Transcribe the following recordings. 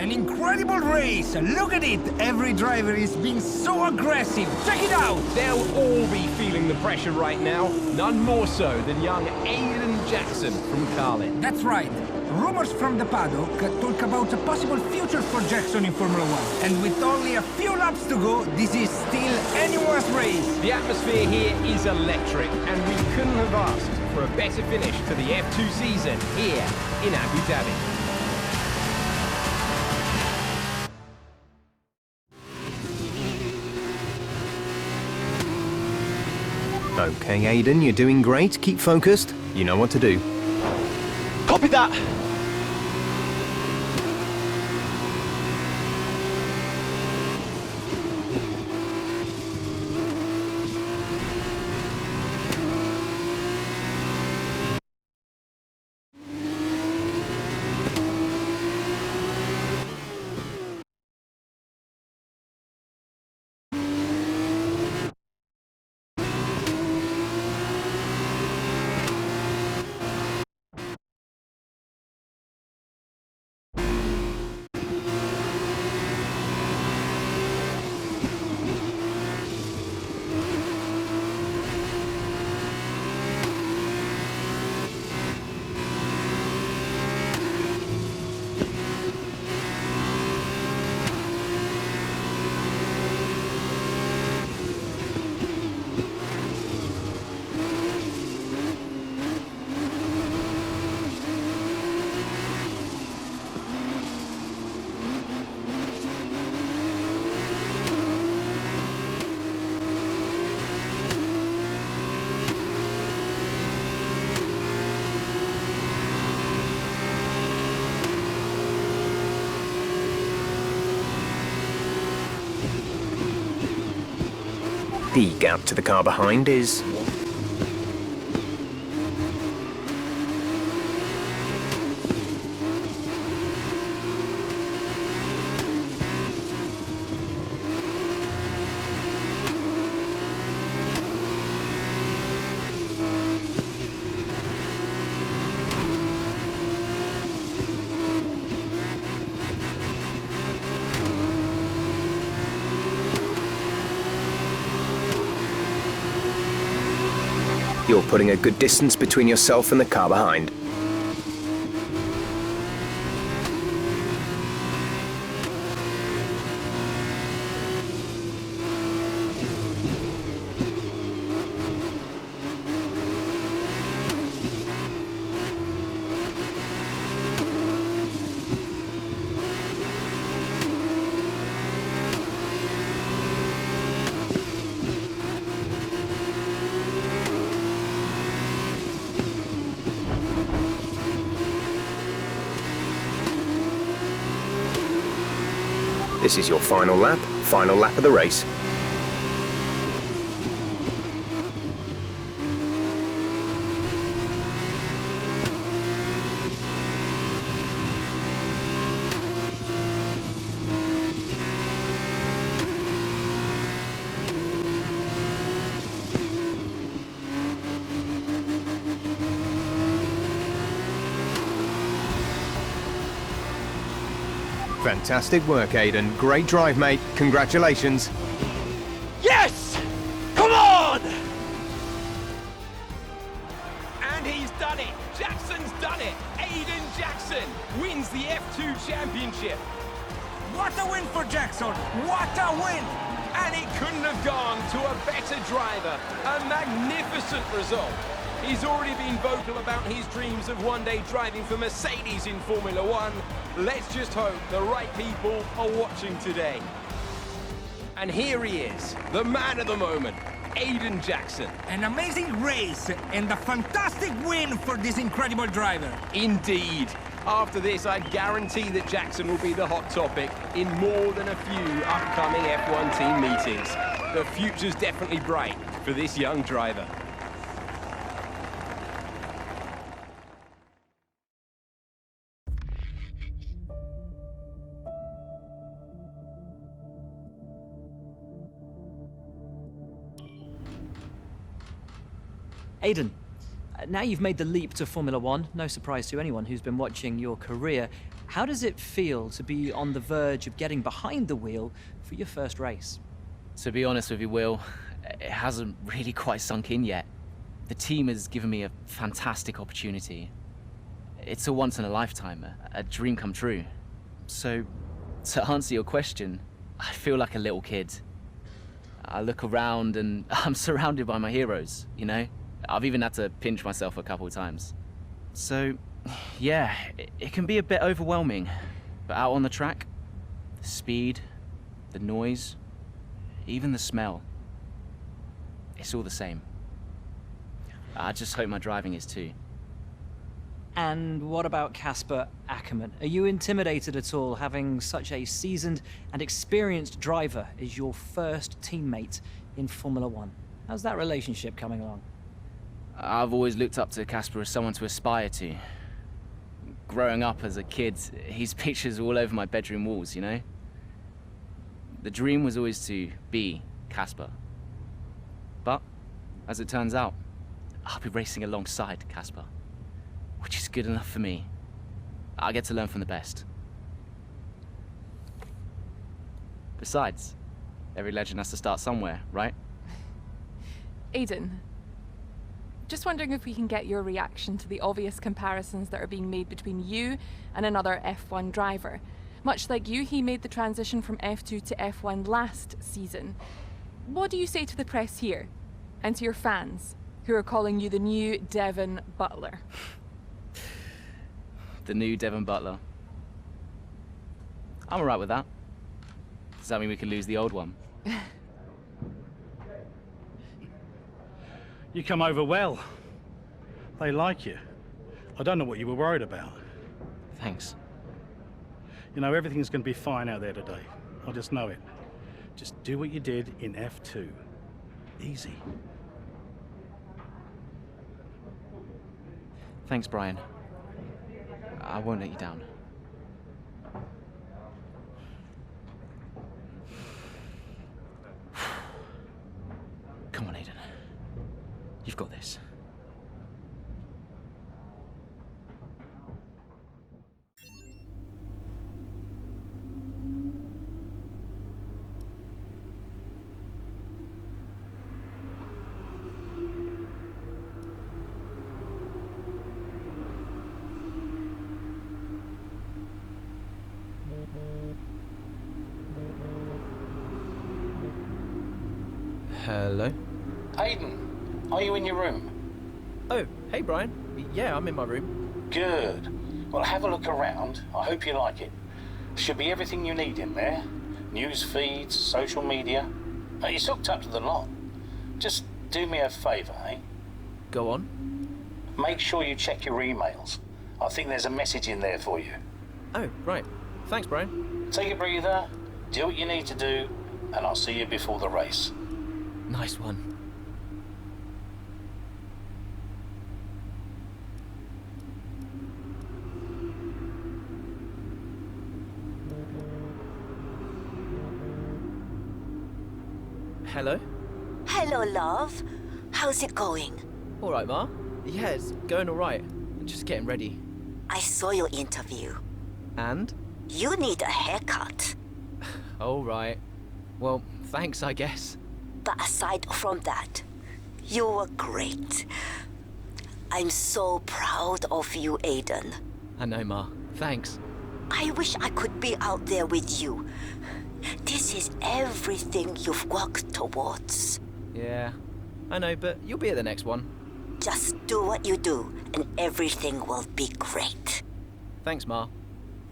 An incredible race! Look at it! Every driver is being so aggressive! Check it out! They'll all be feeling the pressure right now. None more so than young Aiden Jackson from Carlin. That's right. Rumors from the paddock talk about a possible future for Jackson in Formula 1. And with only a few laps to go, this is still anyone's race. The atmosphere here is electric, and we couldn't have asked for a better finish to the F2 season here in Abu Dhabi. Okay, Aiden, you're doing great. Keep focused. You know what to do. Copy that! The gap to the car behind is... You're putting a good distance between yourself and the car behind. This is your final lap of the race. Fantastic work, Aiden. Great drive, mate. Congratulations. Yes! Come on! And he's done it! Jackson's done it! Aiden Jackson wins the F2 Championship! What a win for Jackson! What a win! And it couldn't have gone to a better driver. A magnificent result. He's already been vocal about his dreams of one day driving for Mercedes in Formula 1. Let's just hope the right people are watching today. And here he is, the man of the moment, Aiden Jackson. An amazing race and a fantastic win for this incredible driver. Indeed. After this, I guarantee that Jackson will be the hot topic in more than a few upcoming F1 team meetings. The future's definitely bright for this young driver. Aiden, Now you've made the leap to Formula One, no surprise to anyone who's been watching your career. How does it feel to be on the verge of getting behind the wheel for your first race? To be honest with you, Will, it hasn't really quite sunk in yet. The team has given me a fantastic opportunity. It's a once in a lifetime, a dream come true. So, to answer your question, I feel like a little kid. I look around and I'm surrounded by my heroes, you know? I've even had to pinch myself a couple of times. So, yeah, it can be a bit overwhelming. But out on the track, the speed, the noise, even the smell, it's all the same. I just hope my driving is too. And what about Casper Ackerman? Are you intimidated at all having such a seasoned and experienced driver as your first teammate in Formula One? How's that relationship coming along? I've always looked up to Casper as someone to aspire to. Growing up as a kid, his pictures all over my bedroom walls, you know? The dream was always to be Casper. But, as it turns out, I'll be racing alongside Casper, which is good enough for me. I get to learn from the best. Besides, every legend has to start somewhere, right? Aiden, just wondering if we can get your reaction to the obvious comparisons that are being made between you and another F1 driver. Much like you, he made the transition from F2 to F1 last season. What do you say to the press here, and to your fans, who are calling you the new Devon Butler? The new Devon Butler. I'm alright with that. Does that mean we can lose the old one? You come over well. They like you. I don't know what you were worried about. Thanks. You know, everything's going to be fine out there today. I just know it. Just do what you did in F2. Easy. Thanks, Brian. I won't let you down. Come on, Aiden. You've got this. Hello? Aiden, are you in your room? Oh, hey Brian. Yeah, I'm in my room. Good. Well, have a look around. I hope you like it. Should be everything you need in there. News feeds, social media. It's hooked up to the lot. Just do me a favour, eh? Go on. Make sure you check your emails. I think there's a message in there for you. Oh, right. Thanks, Brian. Take a breather, do what you need to do, and I'll see you before the race. Nice one. Hello? Hello, love. How's it going? All right, Ma. Yeah, it's going all right. Just getting ready. I saw your interview. And? You need a haircut. All right. Well, thanks, I guess. But aside from that, you were great. I'm so proud of you, Aiden. I know, Ma. Thanks. I wish I could be out there with you. This is everything you've worked towards. Yeah, I know, but you'll be at the next one. Just do what you do, and everything will be great. Thanks, Ma.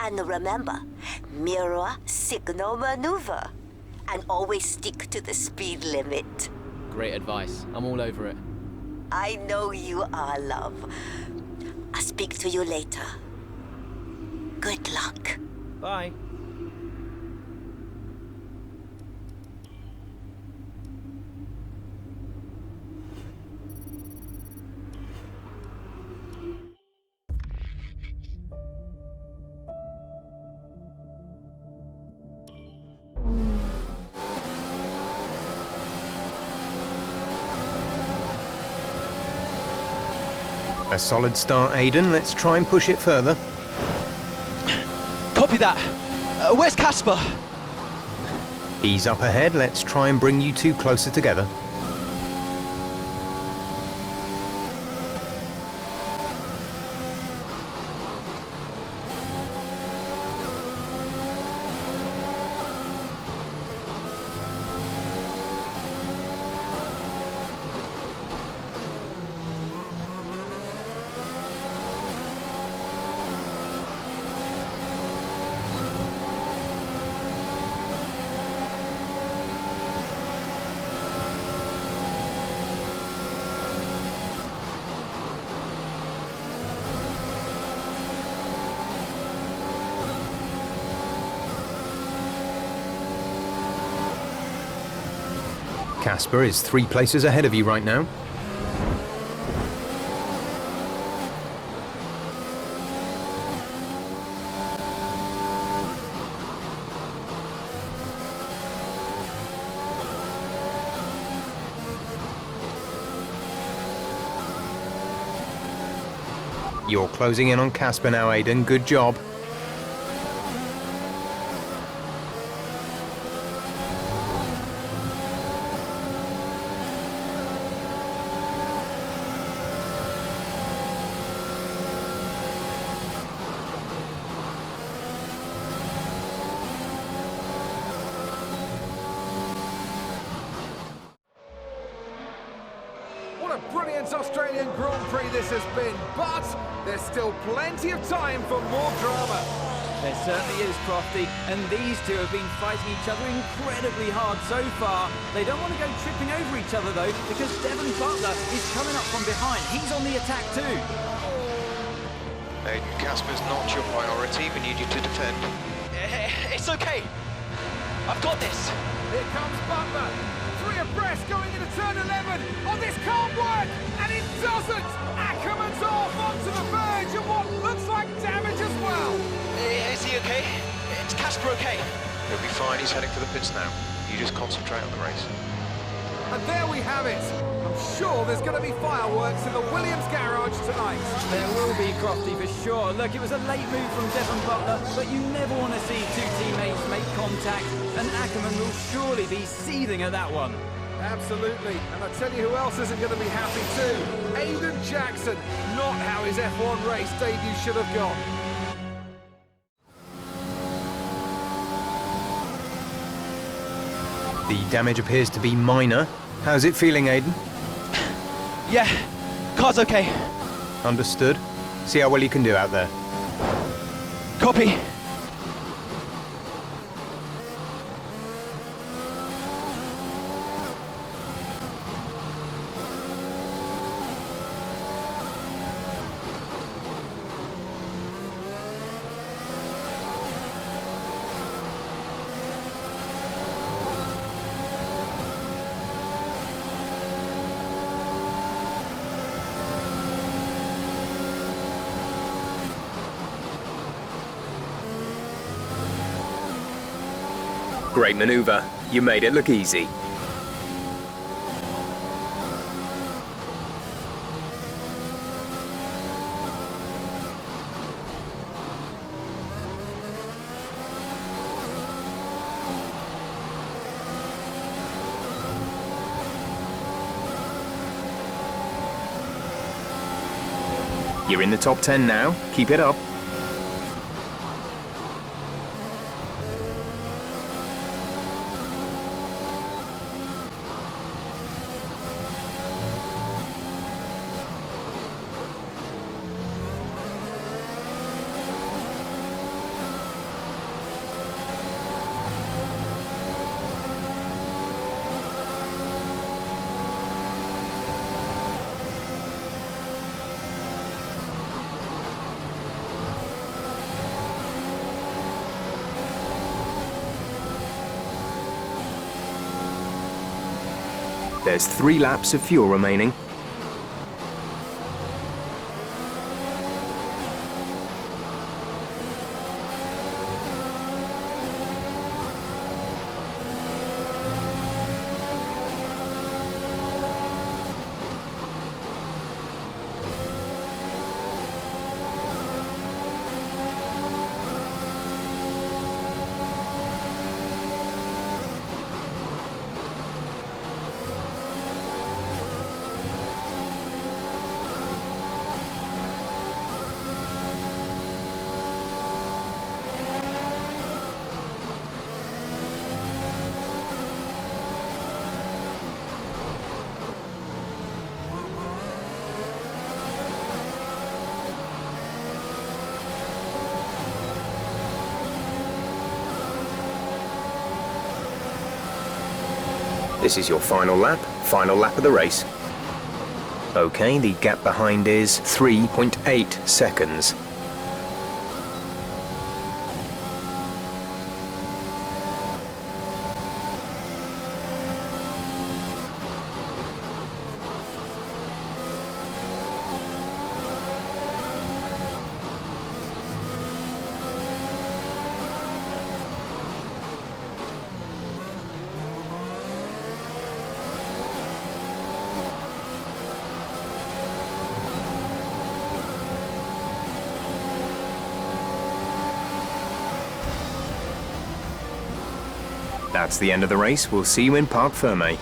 And remember, mirror signal maneuver. And always stick to the speed limit. Great advice. I'm all over it. I know you are, love. I'll speak to you later. Good luck. Bye. A solid start, Aiden. Let's try and push it further. Copy that. Where's Casper? He's up ahead. Let's try and bring you two closer together. Casper is 3 places ahead of you right now. You're closing in on Casper now, Aiden. Good job. What a brilliant Australian Grand Prix this has been, but there's still plenty of time for more drama. There certainly is, Crofty, and these two have been fighting each other incredibly hard so far. They don't want to go tripping over each other, though, because Devon Butler is coming up from behind. He's on the attack, too. Aiden, Casper's not your priority. We need you to defend. It's okay. I've got this. Here comes Butler. 3 abreast going into turn 11. Oh, this can't work! And it doesn't! Ackerman's off onto the verge of what looks like damage as well. Is he okay? Is Casper okay? He'll be fine. He's heading for the pits now. You just concentrate on the race. And there we have it. I'm sure there's going to be fireworks in the Williams garage tonight. There will be, Crofty, for sure. Look, it was a late move from Devon Butler, but you never want to see two teammates make contact, and Ackerman will surely be seething at that one. Absolutely. And I tell you who else isn't going to be happy too. Aiden Jackson. Not how his F1 race debut should have gone. The damage appears to be minor. How's it feeling, Aiden? Yeah, car's okay. Understood. See how well you can do out there. Copy. Great maneuver. You made it look easy. You're in the top 10 now. Keep it up. There's 3 laps of fuel remaining. This is your final lap of the race. Okay, the gap behind is 3.8 seconds. That's the end of the race. We'll see you in Parc Fermé.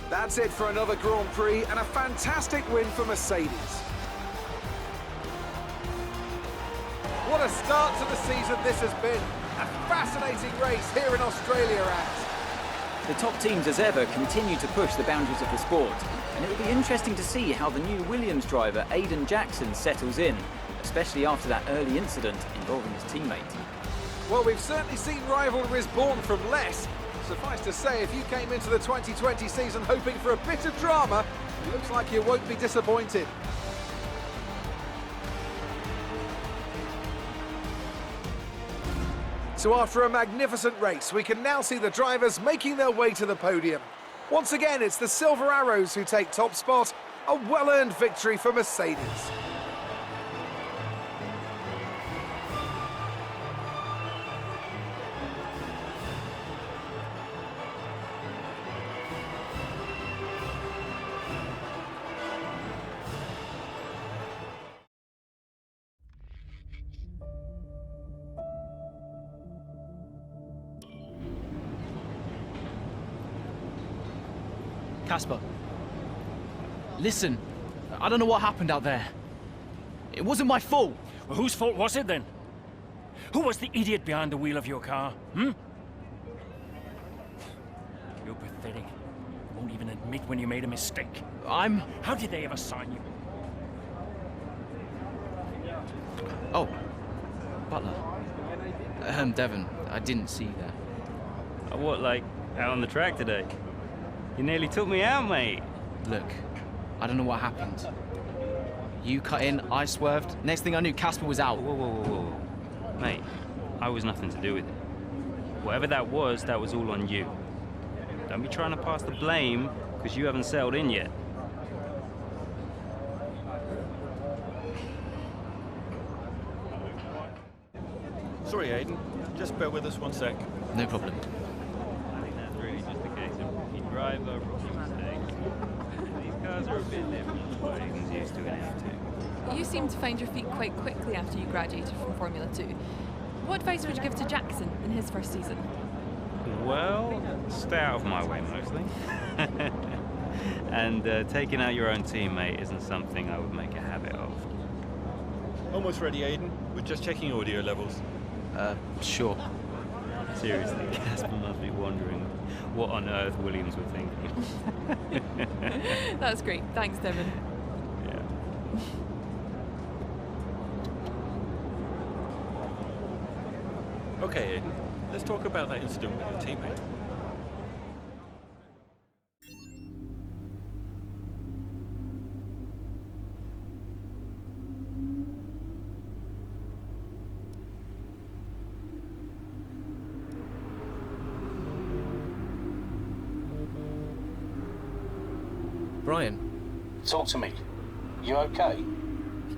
That's it for another Grand Prix and a fantastic win for Mercedes. What a start to the season this has been. A fascinating race here in Australia, and The top teams as ever continue to push the boundaries of the sport, and it'll be interesting to see how the new Williams driver Aiden Jackson settles in, especially after that early incident involving his teammate. well, we've certainly seen rivalries born from less. Suffice to say, if you came into the 2020 season hoping for a bit of drama, it looks like you won't be disappointed. So after a magnificent race, we can now see the drivers making their way to the podium. Once again, it's the Silver Arrows who take top spot, a well-earned victory for Mercedes. Casper, listen, I don't know what happened out there. It wasn't my fault. Well, whose fault was it then? Who was the idiot behind the wheel of your car, You're pathetic. You won't even admit when you made a mistake. How did they ever sign you? Oh, Butler. Devon, I didn't see that. What, like, out on the track today? You nearly took me out, mate. Look, I don't know what happened. You cut in, I swerved. Next thing I knew, Casper was out. Whoa. Mate, I was nothing to do with it. Whatever that was all on you. Don't be trying to pass the blame, because you haven't settled in yet. Sorry, Aiden. Just bear with us one sec. No problem. I think that's really just a case of rookie driver, rookie mistakes. These cars are a bit different from what Aiden's used to in F2. You seem to find your feet quite quickly after you graduated from Formula 2. What advice would you give to Jackson in his first season? Well, stay out of my way mostly. And taking out your own teammate isn't something I would make a habit of. Almost ready, Aiden. We're just checking audio levels. Sure. Seriously, Casper must be wondering what on earth Williams were thinking. That's great. Thanks, Devon. Yeah. Okay, Aiden. Let's talk about that incident with your teammate. Brian. Talk to me. You okay?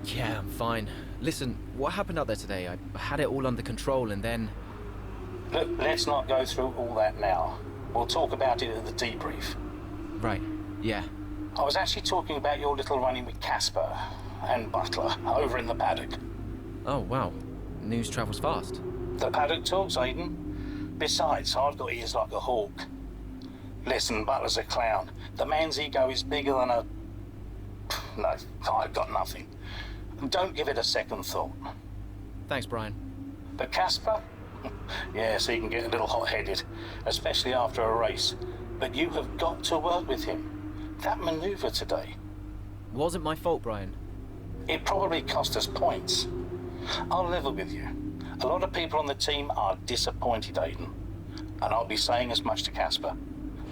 Yeah, I'm fine. Listen, what happened out there today? I had it all under control and then... Look, let's not go through all that now. We'll talk about it at the debrief. Right, yeah. I was actually talking about your little run-in with Casper and Butler over in the paddock. Oh, wow. News travels fast. The paddock talks, Aiden. Besides, I've got ears like a hawk. Listen, Butler's a clown. The man's ego is bigger than a... No, I've got nothing. Don't give it a second thought. Thanks, Brian. But Casper? Yes, he can get a little hot-headed, especially after a race. But you have got to work with him. That maneuver today... Wasn't my fault, Brian. It probably cost us points. I'll level with you. A lot of people on the team are disappointed, Aiden. And I'll be saying as much to Casper.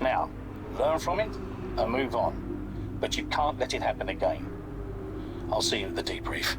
Now, learn from it and move on. But you can't let it happen again. I'll see you at the debrief.